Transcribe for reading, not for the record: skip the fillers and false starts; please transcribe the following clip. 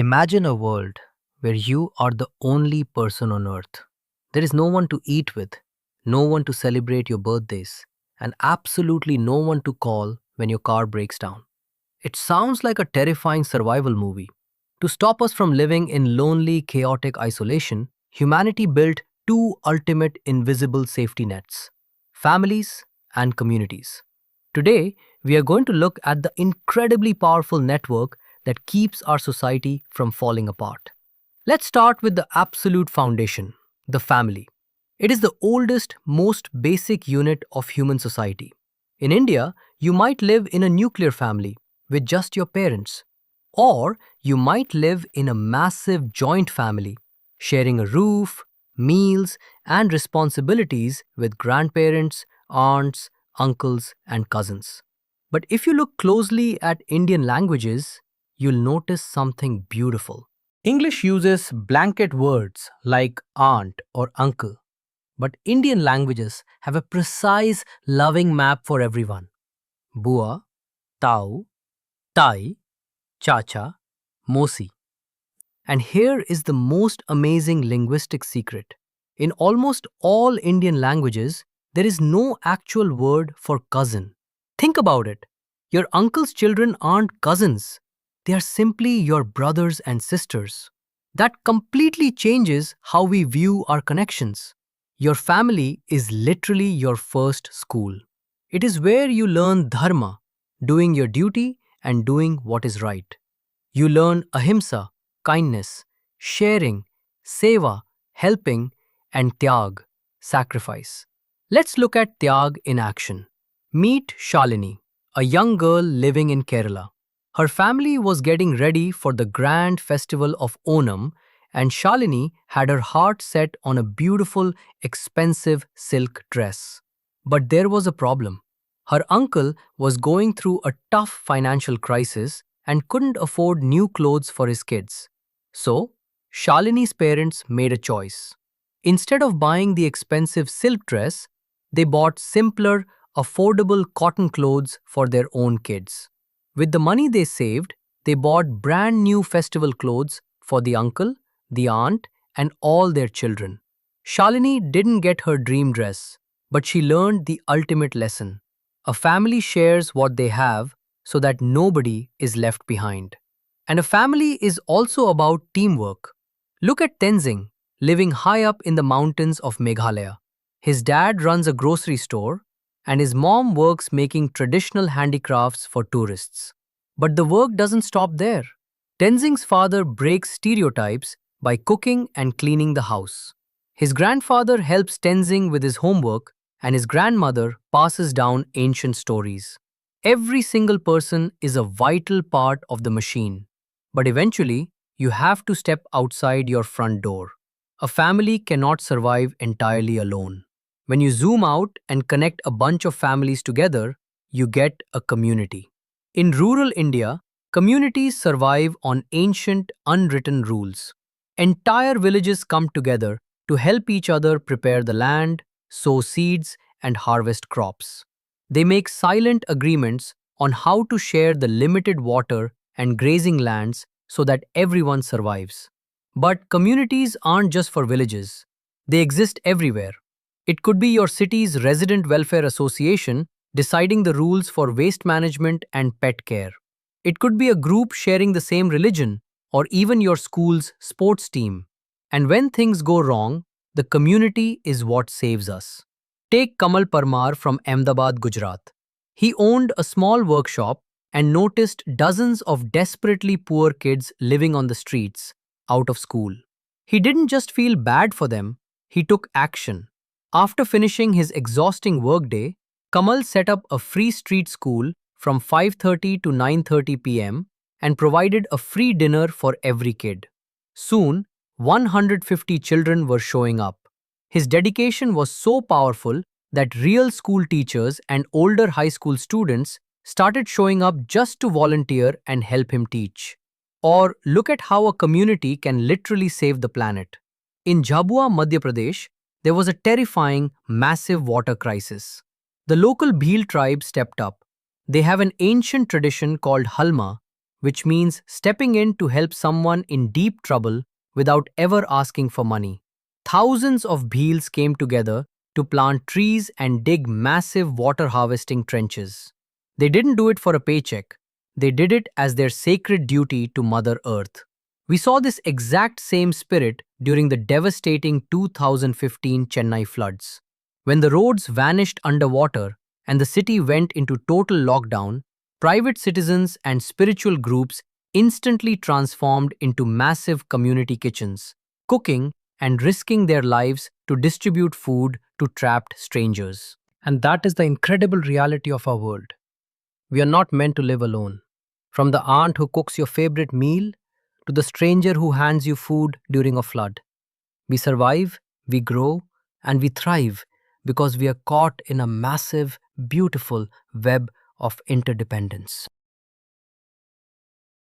Imagine a world where you are the only person on earth. There is no one to eat with, no one to celebrate your birthdays, and absolutely no one to call when your car breaks down. It sounds like a terrifying survival movie. To stop us from living in lonely, chaotic isolation, humanity built two ultimate invisible safety nets: families and communities. Today, we are going to look at the incredibly powerful network that keeps our society from falling apart. Let's start with the absolute foundation: the family. It is the oldest, most basic unit of human society. In India, you might live in a nuclear family with just your parents, or you might live in a massive joint family, sharing a roof, meals, and responsibilities with grandparents, aunts, uncles, and cousins. But if you look closely at Indian languages, you'll notice something beautiful. English uses blanket words like aunt or uncle, but Indian languages have a precise, loving map for everyone: Bua, Tau, Tai, Chacha, Mosi. And here is the most amazing linguistic secret. In almost all Indian languages, there is no actual word for cousin. Think about it. Your uncle's children aren't cousins, they are simply your brothers and sisters. That completely changes how we view our connections. Your family is literally your first school. It is where you learn dharma, doing your duty and doing what is right. You learn ahimsa, kindness, sharing, seva, helping, and tyag, sacrifice. Let's look at tyag in action. Meet Shalini, a young girl living in Kerala. Her family was getting ready for the grand festival of Onam, and Shalini had her heart set on a beautiful, expensive silk dress. But there was a problem. Her uncle was going through a tough financial crisis and couldn't afford new clothes for his kids. So, Shalini's parents made a choice. Instead of buying the expensive silk dress, they bought simpler, affordable cotton clothes for their own kids. With the money they saved, they bought brand new festival clothes for the uncle, the aunt, and all their children. Shalini didn't get her dream dress, but she learned the ultimate lesson. A family shares what they have so that nobody is left behind. And a family is also about teamwork. Look at Tenzing, living high up in the mountains of Meghalaya. His dad runs a grocery store, and his mom works making traditional handicrafts for tourists. But the work doesn't stop there. Tenzing's father breaks stereotypes by cooking and cleaning the house. His grandfather helps Tenzing with his homework, and his grandmother passes down ancient stories. Every single person is a vital part of the machine. But eventually, you have to step outside your front door. A family cannot survive entirely alone. When you zoom out and connect a bunch of families together, you get a community. In rural India, communities survive on ancient, unwritten rules. Entire villages come together to help each other prepare the land, sow seeds, and harvest crops. They make silent agreements on how to share the limited water and grazing lands so that everyone survives. But communities aren't just for villages, they exist everywhere. It could be your city's resident welfare association deciding the rules for waste management and pet care. It could be a group sharing the same religion, or even your school's sports team. And when things go wrong, the community is what saves us. Take Kamal Parmar from Ahmedabad, Gujarat. He owned a small workshop and noticed dozens of desperately poor kids living on the streets, out of school. He didn't just feel bad for them, he took action. After finishing his exhausting workday, Kamal set up a free street school from 5:30 to 9:30 p.m. and provided a free dinner for every kid. Soon, 150 children were showing up. His dedication was so powerful that real school teachers and older high school students started showing up just to volunteer and help him teach. Or look at how a community can literally save the planet. In Jhabua, Madhya Pradesh, there was a terrifying, massive water crisis. The local Bhil tribe stepped up. They have an ancient tradition called Halma, which means stepping in to help someone in deep trouble without ever asking for money. Thousands of Bheels came together to plant trees and dig massive water harvesting trenches. They didn't do it for a paycheck, they did it as their sacred duty to Mother Earth. We saw this exact same spirit during the devastating 2015 Chennai floods. When the roads vanished underwater and the city went into total lockdown, private citizens and spiritual groups instantly transformed into massive community kitchens, cooking and risking their lives to distribute food to trapped strangers. And that is the incredible reality of our world. We are not meant to live alone. From the aunt who cooks your favorite meal to the stranger who hands you food during a flood. We survive, we grow, and we thrive because we are caught in a massive, beautiful web of interdependence.